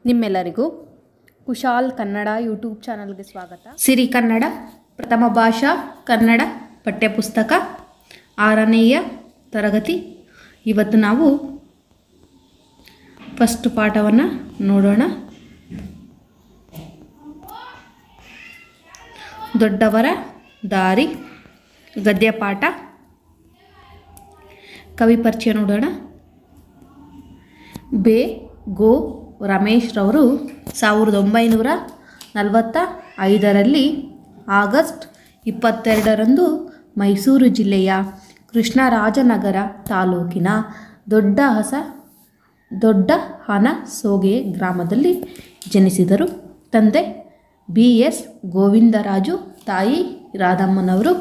ನಿಮ್ಮೆಲ್ಲರಿಗೂ ಕುಶಾಲ್ ಕನ್ನಡ ಯೂಟ್ಯೂಬ್ ಚಾನಲ್ಗೆ ಸ್ವಾಗತ. ಸಿರಿ ಕನ್ನಡ ಪ್ರಥಮ ಭಾಷಾ ಕನ್ನಡ ಪಠ್ಯಪುಸ್ತಕ 6ನೇಯ ತರಗತಿ. ಇವತ್ತು ನಾವು ಫಸ್ಟ್ ಪಾಠವನ್ನು ನೋಡೋಣ. ದೊಡ್ಡವರ ದಾರಿ ಗದ್ಯ ಪಾಠ. ಕವಿ ಪರಿಚಯ ನೋಡೋಣ. ಬೆ ಗೋ ರಮೇಶ್ ರವರು 1945ರಲ್ಲಿ ಆಗಸ್ಟ್ 22ರಂದು ಮೈಸೂರು ಜಿಲ್ಲೆಯ ಕೃಷ್ಣರಾಜನಗರ ತಾಲೂಕಿನ ದೊಡ್ಡಹನಸೋಗೆ ಗ್ರಾಮದಲ್ಲಿ ಜನಿಸಿದರು. ತಂದೆ BS ಗೋವಿಂದರಾಜು, ತಾಯಿ ರಾಧಮ್ಮನವರು.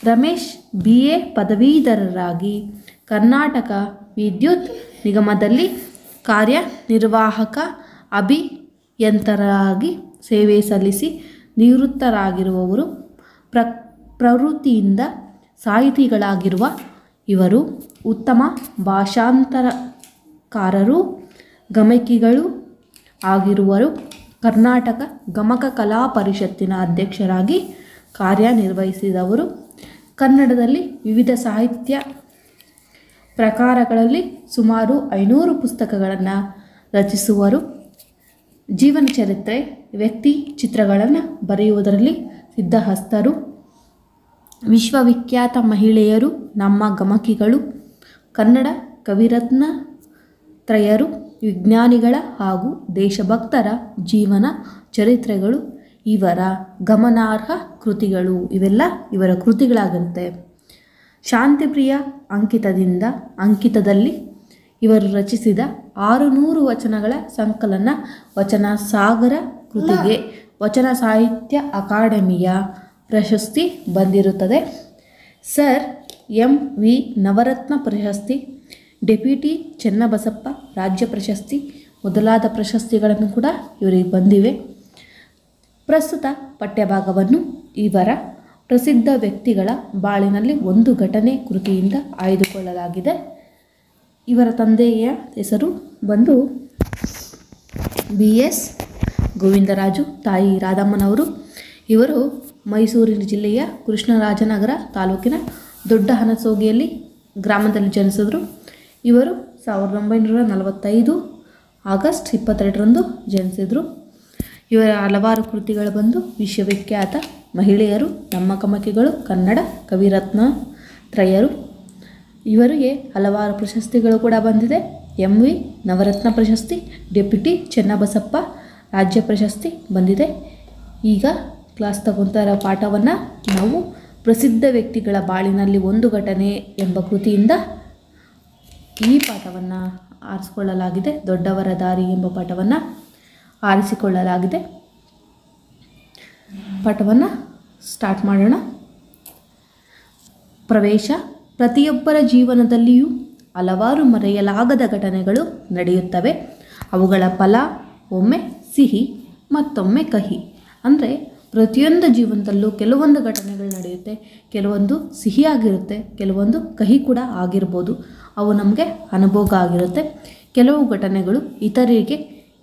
ರಮೇಶ್ BA ಪದವೀಧರರಾಗಿ ಕರ್ನಾಟಕ ವಿದ್ಯುತ್ ನಿಗಮದಲ್ಲಿ ಕಾರ್ಯನಿರ್ವಾಹಕ ಅಭಿಯಂತರರಾಗಿ ಸೇವೆ ಸಲ್ಲಿಸಿ ನಿವೃತ್ತರಾಗಿರುವವರು. ಪ್ರವೃತ್ತಿಯಿಂದ ಸಾಹಿತಿಗಳಾಗಿರುವ ಇವರು ಉತ್ತಮ ಭಾಷಾಂತರಕಾರರು, ಗಮಕಿಗಳು ಆಗಿರುವರು. ಕರ್ನಾಟಕ ಗಮಕ ಕಲಾ ಪರಿಷತ್ತಿನ ಅಧ್ಯಕ್ಷರಾಗಿ ಕಾರ್ಯನಿರ್ವಹಿಸಿದವರು. ಕನ್ನಡದಲ್ಲಿ ವಿವಿಧ ಸಾಹಿತ್ಯ ಪ್ರಕಾರಗಳಲ್ಲಿ ಸುಮಾರು 500 ಪುಸ್ತಕಗಳನ್ನು ರಚಿಸುವರು. ಜೀವನ ಚರಿತ್ರೆ, ವ್ಯಕ್ತಿ ಚಿತ್ರಗಳನ್ನು ಬರೆಯುವುದರಲ್ಲಿ ಸಿದ್ಧಹಸ್ತರು. ವಿಶ್ವವಿಖ್ಯಾತ ಮಹಿಳೆಯರು ನಮ್ಮ ಗಮಕಿಗಳು. ಕನ್ನಡ ಕವಿರತ್ನ ತ್ರಯರು, ವಿಜ್ಞಾನಿಗಳ ಹಾಗೂ ದೇಶಭಕ್ತರ ಜೀವನ ಚರಿತ್ರೆಗಳು ಇವರ ಗಮನಾರ್ಹ ಕೃತಿಗಳು. ಇವೆಲ್ಲ ಇವರ ಕೃತಿಗಳಾಗಿರುತ್ತೆ. ಶಾಂತಿಪ್ರಿಯ ಅಂಕಿತದಲ್ಲಿ ಇವರು ರಚಿಸಿದ 600 ವಚನಗಳ ಸಂಕಲನ ವಚನ ಸಾಗರ ಕೃತಿಗೆ ವಚನ ಸಾಹಿತ್ಯ ಅಕಾಡೆಮಿಯ ಪ್ರಶಸ್ತಿ ಬಂದಿರುತ್ತದೆ. ಸರ್ MV ನವರತ್ನ ಪ್ರಶಸ್ತಿ, ಡೆಪ್ಯೂಟಿ ಚೆನ್ನಬಸಪ್ಪ ರಾಜ್ಯ ಪ್ರಶಸ್ತಿ ಮೊದಲಾದ ಪ್ರಶಸ್ತಿಗಳನ್ನು ಕೂಡ ಇವರಿಗೆ ಬಂದಿವೆ. ಪ್ರಸ್ತುತ ಪಠ್ಯಭಾಗವನ್ನು ಇವರ ಪ್ರಸಿದ್ಧ ವ್ಯಕ್ತಿಗಳ ಬಾಳಿನಲ್ಲಿ ಒಂದು ಘಟನೆ ಕೃತಿಯಿಂದ ಆಯ್ದುಕೊಳ್ಳಲಾಗಿದೆ. ಇವರ ತಂದೆಯ ಹೆಸರು ಬಂದು BS ಗೋವಿಂದರಾಜು, ತಾಯಿ ರಾಧಮ್ಮನವರು. ಇವರು ಮೈಸೂರಿನ ಜಿಲ್ಲೆಯ ಕೃಷ್ಣರಾಜನಗರ ತಾಲೂಕಿನ ದೊಡ್ಡಹನಸೋಗೆಯಲ್ಲಿ ಗ್ರಾಮದಲ್ಲಿ ಜನಿಸಿದರು. ಇವರು 1945 ಆಗಸ್ಟ್ 22ರಂದು ಜನಿಸಿದರು. ಇವರ ಹಲವಾರು ಕೃತಿಗಳು ಬಂದು ವಿಶ್ವವಿಖ್ಯಾತ ಮಹಿಳೆಯರು, ನಮ್ಮ ಗಮಕಿಗಳು, ಕನ್ನಡ ಕವಿರತ್ನ ತ್ರಯರು. ಇವರಿಗೆ ಹಲವಾರು ಪ್ರಶಸ್ತಿಗಳು ಕೂಡ ಬಂದಿದೆ. MV ನವರತ್ನ ಪ್ರಶಸ್ತಿ, ಡೆಪ್ಯೂಟಿ ಚೆನ್ನಬಸಪ್ಪ ರಾಜ್ಯ ಪ್ರಶಸ್ತಿ ಬಂದಿದೆ. ಈಗ ಕ್ಲಾಸ್ ತಗೊಂತಾರ ಪಾಠವನ್ನು ನಾವು ಪ್ರಸಿದ್ಧ ವ್ಯಕ್ತಿಗಳ ಬಾಳಿನಲ್ಲಿ ಒಂದು ಘಟನೆ ಎಂಬ ಕೃತಿಯಿಂದ ಈ ಪಾಠವನ್ನು ಆರಿಸಿಕೊಳ್ಳಲಾಗಿದೆ. ದೊಡ್ಡವರ ದಾರಿ ಎಂಬ ಪಾಠವನ್ನು ಆರಿಸಿಕೊಳ್ಳಲಾಗಿದೆ. ಪಾಠವನ್ನು ಸ್ಟಾರ್ಟ್ ಮಾಡೋಣ. ಪ್ರವೇಶ. ಪ್ರತಿಯೊಬ್ಬರ ಜೀವನದಲ್ಲಿಯೂ ಹಲವಾರು ಮರೆಯಲಾಗದ ಘಟನೆಗಳು ನಡೆಯುತ್ತವೆ. ಅವುಗಳ ಫಲ ಒಮ್ಮೆ ಸಿಹಿ, ಮತ್ತೊಮ್ಮೆ ಕಹಿ. ಅಂದರೆ ಪ್ರತಿಯೊಂದು ಜೀವನದಲ್ಲೂ ಕೆಲವೊಂದು ಘಟನೆಗಳು ನಡೆಯುತ್ತೆ. ಕೆಲವೊಂದು ಸಿಹಿಯಾಗಿರುತ್ತೆ, ಕೆಲವೊಂದು ಕಹಿ ಕೂಡ ಆಗಿರ್ಬೋದು. ಅವು ನಮಗೆ ಅನುಭವ ಆಗಿರುತ್ತೆ. ಕೆಲವು ಘಟನೆಗಳು ಇತರರಿಗೆ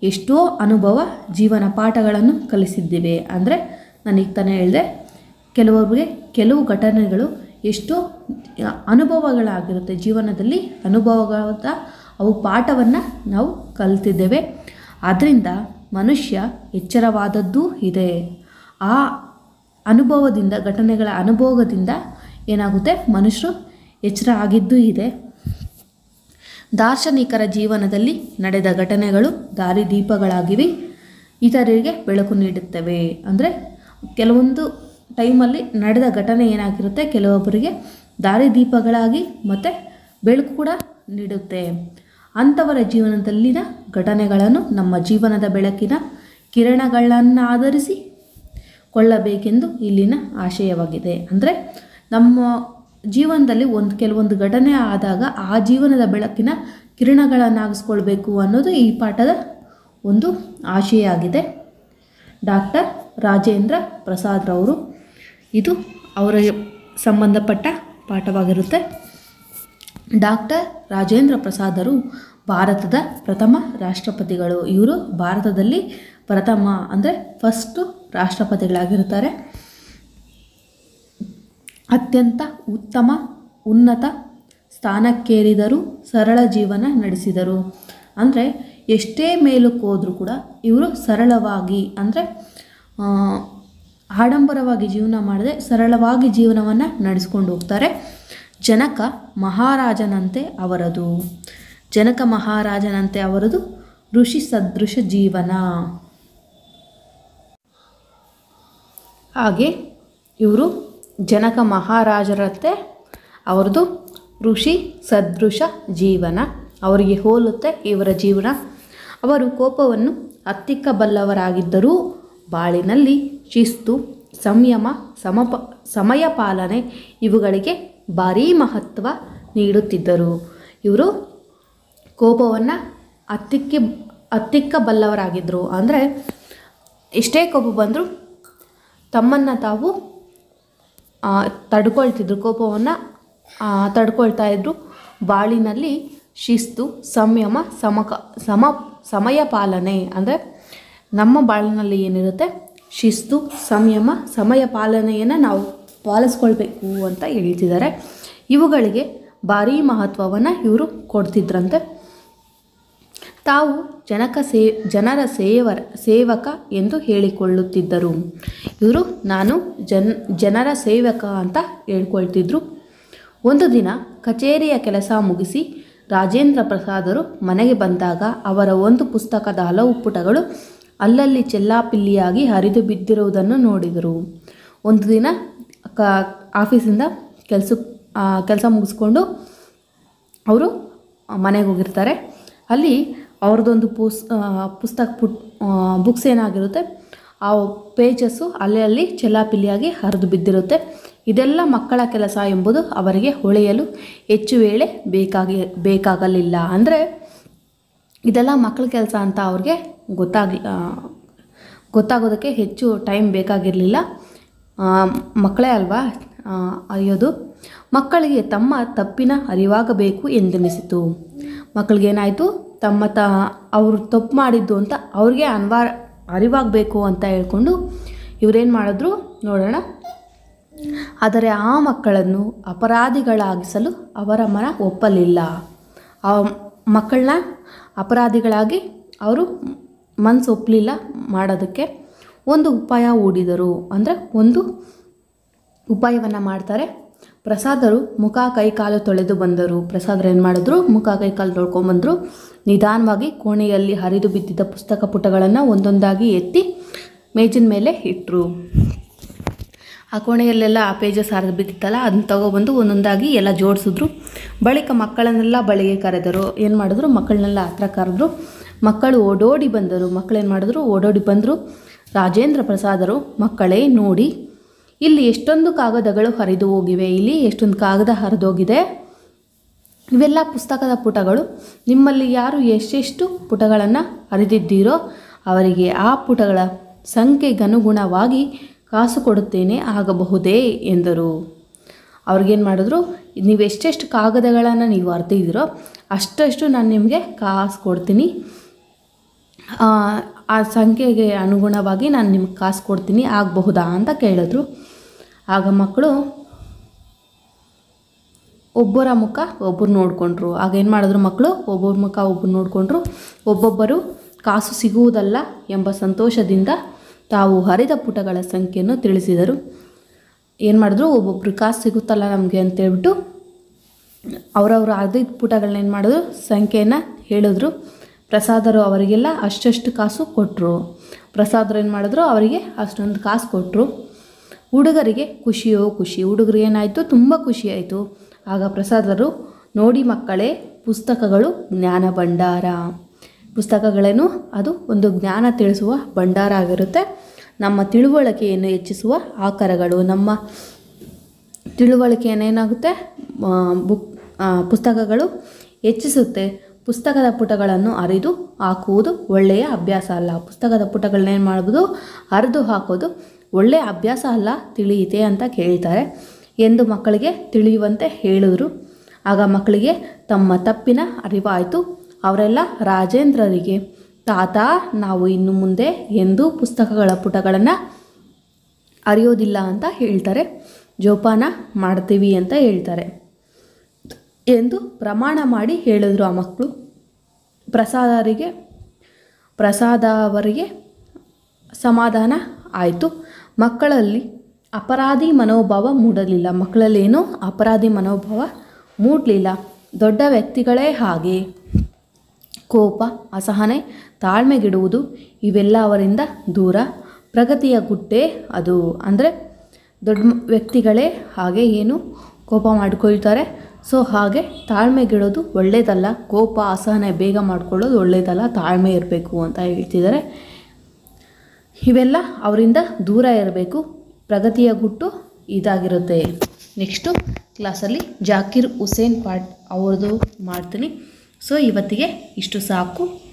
ಎಷ್ಟೋ ಅನುಭವ ಜೀವನ ಪಾಠಗಳನ್ನು ಕಲಿಸಿದ್ದಿವೆ. ಅಂದರೆ ನಾನೀಗ ತಾನೇ ಹೇಳಿದೆ, ಕೆಲವೊಬ್ಬರಿಗೆ ಕೆಲವು ಘಟನೆಗಳು ಎಷ್ಟೋ ಅನುಭವಗಳಾಗಿರುತ್ತೆ. ಜೀವನದಲ್ಲಿ ಅನುಭವಗಳಾದ ಅವು ಪಾಠವನ್ನು ನಾವು ಕಲಿತಿದ್ದೇವೆ. ಆದ್ದರಿಂದ ಮನುಷ್ಯ ಎಚ್ಚರವಾದದ್ದೂ ಇದೆ. ಆ ಅನುಭವದಿಂದ, ಘಟನೆಗಳ ಅನುಭವದಿಂದ ಏನಾಗುತ್ತೆ, ಮನುಷ್ಯರು ಎಚ್ಚರ ಆಗಿದ್ದೂ ಇದೆ. ದಾರ್ಶನಿಕರ ಜೀವನದಲ್ಲಿ ನಡೆದ ಘಟನೆಗಳು ದಾರಿದೀಪಗಳಾಗಿವೆ, ಇತರರಿಗೆ ಬೆಳಕು ನೀಡುತ್ತವೆ. ಅಂದರೆ ಕೆಲವೊಂದು ಟೈಮಲ್ಲಿ ನಡೆದ ಘಟನೆ ಏನಾಗಿರುತ್ತೆ, ಕೆಲವೊಬ್ಬರಿಗೆ ದಾರಿದೀಪಗಳಾಗಿ ಮತ್ತು ಬೆಳಕು ಕೂಡ ನೀಡುತ್ತೆ. ಅಂಥವರ ಜೀವನದಲ್ಲಿನ ಘಟನೆಗಳನ್ನು ನಮ್ಮ ಜೀವನದ ಬೆಳಕಿನ ಕಿರಣಗಳನ್ನಾಧರಿಸಿ ಕೊಳ್ಳಬೇಕೆಂದು ಇಲ್ಲಿನ ಆಶಯವಾಗಿದೆ. ಅಂದರೆ ನಮ್ಮ ಜೀವನದಲ್ಲಿ ಕೆಲವೊಂದು ಘಟನೆ ಆದಾಗ ಆ ಜೀವನದ ಬೆಳಕಿನ ಕಿರಣಗಳನ್ನಾಗಿಸ್ಕೊಳ್ಬೇಕು ಅನ್ನೋದು ಈ ಪಾಠದ ಒಂದು ಆಶಯ ಆಗಿದೆ. ಡಾಕ್ಟರ್ ರಾಜೇಂದ್ರ ಪ್ರಸಾದ್ ರವರು, ಇದು ಅವರಿಗೆ ಸಂಬಂಧಪಟ್ಟ ಪಾಠವಾಗಿರುತ್ತೆ. ಡಾಕ್ಟರ್ ರಾಜೇಂದ್ರ ಪ್ರಸಾದರು ಭಾರತದ ಪ್ರಥಮ ರಾಷ್ಟ್ರಪತಿಗಳು. ಇವರು ಭಾರತದಲ್ಲಿ ಪ್ರಥಮ ಅಂದರೆ ಫಸ್ಟು ರಾಷ್ಟ್ರಪತಿಗಳಾಗಿರ್ತಾರೆ. ಅತ್ಯಂತ ಉನ್ನತ ಸ್ಥಾನಕ್ಕೇರಿದರೂ ಸರಳ ಜೀವನ ನಡೆಸಿದರು. ಅಂದರೆ ಎಷ್ಟೇ ಮೇಲಕ್ಕೆ ಹೋದರೂ ಕೂಡ ಇವರು ಸರಳವಾಗಿ ಅಂದರೆ ಆಡಂಬರವಾಗಿ ಜೀವನ ಮಾಡದೆ ಸರಳವಾಗಿ ಜೀವನವನ್ನು ನಡೆಸ್ಕೊಂಡು ಹೋಗ್ತಾರೆ. ಜನಕ ಮಹಾರಾಜನಂತೆ ಅವರದು ಋಷಿ ಸದೃಶ ಜೀವನ. ಹಾಗೆ ಇವರು ಜನಕ ಮಹಾರಾಜರಂತೆ ಅವರದು ಋಷಿ ಸದೃಶ ಜೀವನ. ಅವರಿಗೆ ಹೋಲುತ್ತೆ ಇವರ ಜೀವನ. ಅವರು ಕೋಪವನ್ನು ಹತ್ತಿಕ್ಕಬಲ್ಲವರಾಗಿದ್ದರೂ ಬಾಳಿನಲ್ಲಿ ಶಿಸ್ತು, ಸಂಯಮ, ಸಮಯ ಪಾಲನೆ ಇವುಗಳಿಗೆ ಭಾರೀ ಮಹತ್ವ ನೀಡುತ್ತಿದ್ದರು. ಇವರು ಕೋಪವನ್ನು ಹತ್ತಿಕ್ಕಬಲ್ಲವರಾಗಿದ್ದರು. ಅಂದರೆ ಎಷ್ಟೇ ಕೋಪ ಬಂದರೂ ತಮ್ಮನ್ನು ತಾವು ತಡ್ಕೊಳ್ತಿದ್ರು, ಕೋಪವನ್ನು ತಡ್ಕೊಳ್ತಾ ಇದ್ದರು. ಬಾಳಿನಲ್ಲಿ ಶಿಸ್ತು, ಸಂಯಮ, ಸಮಯ ಪಾಲನೆ ಅಂದರೆ ನಮ್ಮ ಬಾಳಿನಲ್ಲಿ ಏನಿರುತ್ತೆ ಶಿಸ್ತು, ಸಂಯಮ, ಸಮಯ ಪಾಲನೆಯನ್ನು ನಾವು ಪಾಲಿಸ್ಕೊಳ್ಬೇಕು ಅಂತ ಹೇಳ್ತಿದ್ದಾರೆ. ಇವುಗಳಿಗೆ ಭಾರೀ ಮಹತ್ವವನ್ನು ಇವರು ಕೊಡ್ತಿದ್ರಂತೆ. ತಾವು ಜನರ ಸೇವಕ ಎಂದು ಹೇಳಿಕೊಳ್ಳುತ್ತಿದ್ದರು. ಇವರು ನಾನು ಜನರ ಸೇವಕ ಅಂತ ಹೇಳ್ಕೊಳ್ತಿದ್ರು. ಒಂದು ದಿನ ಕಚೇರಿಯ ಕೆಲಸ ಮುಗಿಸಿ ರಾಜೇಂದ್ರ ಪ್ರಸಾದರು ಮನೆಗೆ ಬಂದಾಗ ಅವರ ಒಂದು ಪುಸ್ತಕದ ಹಲವು ಪುಟಗಳು ಅಲ್ಲಲ್ಲಿ ಚೆಲ್ಲಾಪಿಲ್ಲಿಯಾಗಿ ಹರಿದು ಬಿದ್ದಿರುವುದನ್ನು ನೋಡಿದರು. ಒಂದು ದಿನ ಆಫೀಸಿಂದ ಕೆಲಸ ಮುಗಿಸ್ಕೊಂಡು ಅವರು ಮನೆಗೆ ಹೋಗಿರ್ತಾರೆ. ಅಲ್ಲಿ ಅವ್ರದ್ದೊಂದು ಬುಕ್ಸ್ ಏನಾಗಿರುತ್ತೆ ಆ ಪೇಜಸ್ಸು ಅಲ್ಲಿ ಚೆಲ್ಲಾಪಿಲ್ಲಿಯಾಗಿ ಹರಿದು ಬಿದ್ದಿರುತ್ತೆ. ಇದೆಲ್ಲ ಮಕ್ಕಳ ಕೆಲಸ ಎಂಬುದು ಅವರಿಗೆ ಹೊಳೆಯಲು ಹೆಚ್ಚು ವೇಳೆ ಬೇಕಾಗಲಿಲ್ಲ. ಅಂದರೆ ಇದೆಲ್ಲ ಮಕ್ಕಳ ಕೆಲಸ ಅಂತ ಅವ್ರಿಗೆ ಗೊತ್ತಾಗೋದಕ್ಕೆ ಹೆಚ್ಚು ಟೈಮ್ ಬೇಕಾಗಿರಲಿಲ್ಲ. ಮಕ್ಕಳೇ ಅಲ್ವಾ ಅರಿಯೋದು. ಮಕ್ಕಳಿಗೆ ತಮ್ಮ ತಪ್ಪಿನ ಅರಿವಾಗಬೇಕು ಎಂದೆನಿಸಿತು. ಮಕ್ಕಳಿಗೇನಾಯಿತು, ಅವರು ತಪ್ಪು ಮಾಡಿದ್ದು ಅಂತ ಅವ್ರಿಗೆ ಅರಿವಾಗಬೇಕು ಅಂತ ಹೇಳ್ಕೊಂಡು ಇವರೇನು ಮಾಡಿದ್ರು ನೋಡೋಣ. ಆದರೆ ಆ ಮಕ್ಕಳನ್ನು ಅಪರಾಧಿಗಳಾಗಿಸಲು ಅವರ ಮನ ಒಪ್ಪಲಿಲ್ಲ. ಆ ಮಕ್ಕಳನ್ನ ಅಪರಾಧಿಗಳಾಗಿ ಅವರು ಮನಸ್ಸು ಒಪ್ಪಲಿಲ್ಲ ಮಾಡೋದಕ್ಕೆ. ಒಂದು ಉಪಾಯ ಹೂಡಿದರು. ಅಂದರೆ ಒಂದು ಉಪಾಯವನ್ನು ಮಾಡ್ತಾರೆ. ಪ್ರಸಾದರು ಮುಖ ಕೈ ಕಾಲು ತೊಳೆದು ಬಂದರು. ಪ್ರಸಾದರು ಏನು ಮಾಡಿದ್ರು, ಮುಖ ಕೈ ಕಾಲು ತೊಳ್ಕೊಂಬಂದರು. ನಿಧಾನವಾಗಿ ಕೋಣೆಯಲ್ಲಿ ಹರಿದು ಬಿದ್ದಿದ್ದ ಪುಸ್ತಕ ಪುಟಗಳನ್ನು ಒಂದೊಂದಾಗಿ ಎತ್ತಿ ಮೇಜಿನ ಮೇಲೆ ಇಟ್ಟರು. ಆ ಕೋಣೆಯಲ್ಲೆಲ್ಲ ಆ ಪೇಜಸ್ ಹರಿದು ಬಿದ್ದಿತ್ತಲ್ಲ ಅದನ್ನ ತಗೊಬಂದು ಒಂದೊಂದಾಗಿ ಎಲ್ಲ ಜೋಡಿಸಿದ್ರು. ಬಳಿಕ ಮಕ್ಕಳನ್ನೆಲ್ಲ ಬಳಿಗೆ ಕರೆದರು. ಏನು ಮಾಡಿದ್ರು, ಮಕ್ಕಳನ್ನೆಲ್ಲ ಹತ್ರ ಕರೆದ್ರು. ಮಕ್ಕಳು ಓಡೋಡಿ ಬಂದರು. ಮಕ್ಕಳೇನು ಮಾಡಿದ್ರು, ಓಡೋಡಿ ಬಂದರು. ರಾಜೇಂದ್ರ ಪ್ರಸಾದರು, ಮಕ್ಕಳೇ ನೋಡಿ, ಇಲ್ಲಿ ಎಷ್ಟೊಂದು ಕಾಗದಗಳು ಹರಿದು ಹೋಗಿವೆ, ಇಲ್ಲಿ ಎಷ್ಟೊಂದು ಕಾಗದ ಹರಿದೋಗಿದೆ, ಇವೆಲ್ಲ ಪುಸ್ತಕದ ಪುಟಗಳು. ನಿಮ್ಮಲ್ಲಿ ಯಾರು ಎಷ್ಟೆಷ್ಟು ಪುಟಗಳನ್ನು ಹರಿದಿದ್ದೀರೋ ಅವರಿಗೆ ಆ ಪುಟಗಳ ಸಂಖ್ಯೆಗನುಗುಣವಾಗಿ ಕಾಸು ಕೊಡುತ್ತೇನೆ, ಆಗಬಹುದೇ ಎಂದರು. ಅವ್ರಿಗೇನು ಮಾಡಿದ್ರು, ನೀವು ಎಷ್ಟೆಷ್ಟು ಕಾಗದಗಳನ್ನು ನೀವು ಹರಿದಿದ್ದೀರೋ ಅಷ್ಟಷ್ಟು ನಾನು ನಿಮಗೆ ಕಾಸು ಕೊಡ್ತೀನಿ, ಆ ಸಂಖ್ಯೆಗೆ ಅನುಗುಣವಾಗಿ ನಾನು ನಿಮ್ಗೆ ಕಾಸು ಕೊಡ್ತೀನಿ, ಆಗಬಹುದಾ ಅಂತ ಕೇಳಿದ್ರು. ಆಗ ಮಕ್ಕಳು ಒಬ್ಬರ ಮುಖ ಒಬ್ಬರು ನೋಡಿಕೊಂಡ್ರು. ಆಗ ಏನು ಮಾಡಿದ್ರು ಮಕ್ಕಳು, ಒಬ್ಬರ ಮುಖ ಒಬ್ಬರು ನೋಡಿಕೊಂಡ್ರು. ಒಬ್ಬೊಬ್ಬರು ಕಾಸು ಸಿಗುವುದಲ್ಲ ಎಂಬ ಸಂತೋಷದಿಂದ ತಾವು ಹರಿದ ಪುಟಗಳ ಸಂಖ್ಯೆಯನ್ನು ತಿಳಿಸಿದರು. ಏನು ಮಾಡಿದ್ರು, ಒಬ್ಬೊಬ್ರು ಕಾಸು ಸಿಗುತ್ತಲ್ಲ ನಮಗೆ ಅಂತೇಳ್ಬಿಟ್ಟು ಅವರವರು ಹರಿದ ಪುಟಗಳನ್ನೇನು ಮಾಡಿದ್ರು, ಸಂಖ್ಯೆಯನ್ನು ಹೇಳಿದ್ರು. ಪ್ರಸಾದರು ಅವರಿಗೆಲ್ಲ ಅಷ್ಟಷ್ಟು ಕಾಸು ಕೊಟ್ಟರು. ಪ್ರಸಾದರು ಏನು ಮಾಡಿದ್ರು, ಅವರಿಗೆ ಅಷ್ಟೊಂದು ಕಾಸು ಕೊಟ್ಟರು. ಹುಡುಗರಿಗೆ ಖುಷಿಯೋ ಖುಷಿ. ಹುಡುಗರಿಗೆ ಏನಾಯಿತು, ತುಂಬ ಖುಷಿಯಾಯಿತು. ಆಗ ಪ್ರಸಾದರು, ನೋಡಿ ಮಕ್ಕಳೇ, ಪುಸ್ತಕಗಳು ಜ್ಞಾನ ಭಂಡಾರ. ಪುಸ್ತಕಗಳೇನು, ಅದು ಒಂದು ಜ್ಞಾನ ತಿಳಿಸುವ ಭಂಡಾರ ಆಗಿರುತ್ತೆ. ನಮ್ಮ ತಿಳುವಳಿಕೆಯನ್ನು ಹೆಚ್ಚಿಸುವ ಆಕಾರಗಳು. ನಮ್ಮ ತಿಳುವಳಿಕೆಯನ್ನು ಏನಾಗುತ್ತೆ, ಪುಸ್ತಕಗಳು ಹೆಚ್ಚಿಸುತ್ತೆ. ಪುಸ್ತಕದ ಪುಟಗಳನ್ನು ಹರಿದು ಹಾಕುವುದು ಒಳ್ಳೆಯ ಅಭ್ಯಾಸ ಅಲ್ಲ. ಪುಸ್ತಕದ ಪುಟಗಳನ್ನೇನು ಮಾಡ್ಬೋದು, ಹರಿದು ಹಾಕೋದು ಒಳ್ಳೆಯ ಅಭ್ಯಾಸ ಅಲ್ಲ, ತಿಳಿಯಿತೆ ಅಂತ ಕೇಳ್ತಾರೆ ಎಂದು ಮಕ್ಕಳಿಗೆ ತಿಳಿಯುವಂತೆ ಹೇಳಿದರು. ಆಗ ಮಕ್ಕಳಿಗೆ ತಮ್ಮ ತಪ್ಪಿನ ಅರಿವಾಯಿತು. ಅವರೆಲ್ಲ ರಾಜೇಂದ್ರರಿಗೆ, ತಾತ, ನಾವು ಇನ್ನು ಮುಂದೆ ಎಂದೂ ಪುಸ್ತಕಗಳ ಪುಟಗಳನ್ನು ಅರಿಯೋದಿಲ್ಲ ಅಂತ ಹೇಳ್ತಾರೆ, ಜೋಪಾನ ಮಾಡ್ತೀವಿ ಅಂತ ಹೇಳ್ತಾರೆ ಎಂದು ಪ್ರಮಾಣ ಮಾಡಿ ಹೇಳಿದ್ರು ಆ ಮಕ್ಕಳು. ಪ್ರಸಾದ ಅವರಿಗೆ ಸಮಾಧಾನ ಆಯಿತು. ಮಕ್ಕಳಲ್ಲಿ ಅಪರಾಧಿ ಮನೋಭಾವ ಮೂಡಲಿಲ್ಲ. ಮಕ್ಕಳಲ್ಲೇನೂ ಅಪರಾಧಿ ಮನೋಭಾವ ಮೂಡಲಿಲ್ಲ. ದೊಡ್ಡ ವ್ಯಕ್ತಿಗಳೇ ಹಾಗೆ ಕೋಪ, ಅಸಹನೆ, ತಾಳ್ಮೆಗೆಡುವುದು ಇವೆಲ್ಲ ಅವರಿಂದ ದೂರ. ಪ್ರಗತಿಯ ಗುಟ್ಟೆ ಅದು. ಅಂದರೆ ದೊಡ್ಡ ವ್ಯಕ್ತಿಗಳೇ ಹಾಗೆ ಏನು ಕೋಪ ಮಾಡ್ಕೊಳ್ತಾರೆ. ಸೊ ಹಾಗೆ ತಾಳ್ಮೆಗೆಡೋದು ಒಳ್ಳೆಯದಲ್ಲ. ಕೋಪ, ಅಸಹನೆ ಬೇಗ ಮಾಡ್ಕೊಳ್ಳೋದು ಒಳ್ಳೆಯದಲ್ಲ. ತಾಳ್ಮೆ ಇರಬೇಕು ಅಂತ ಹೇಳ್ತಿದ್ದಾರೆ. ಇವೆಲ್ಲ ಅವರಿಂದ ದೂರ ಇರಬೇಕು. ಪ್ರಗತಿಯ ಗುಟ್ಟು ಇದಾಗಿರುತ್ತೆ. ನೆಕ್ಸ್ಟು ಕ್ಲಾಸಲ್ಲಿ ಜಾಕಿರ್ ಹುಸೇನ್ ಪಾಠ ಅವ್ರದ್ದು ಮಾಡ್ತೀನಿ. ಸೊ ಇವತ್ತಿಗೆ ಇಷ್ಟು ಸಾಕು.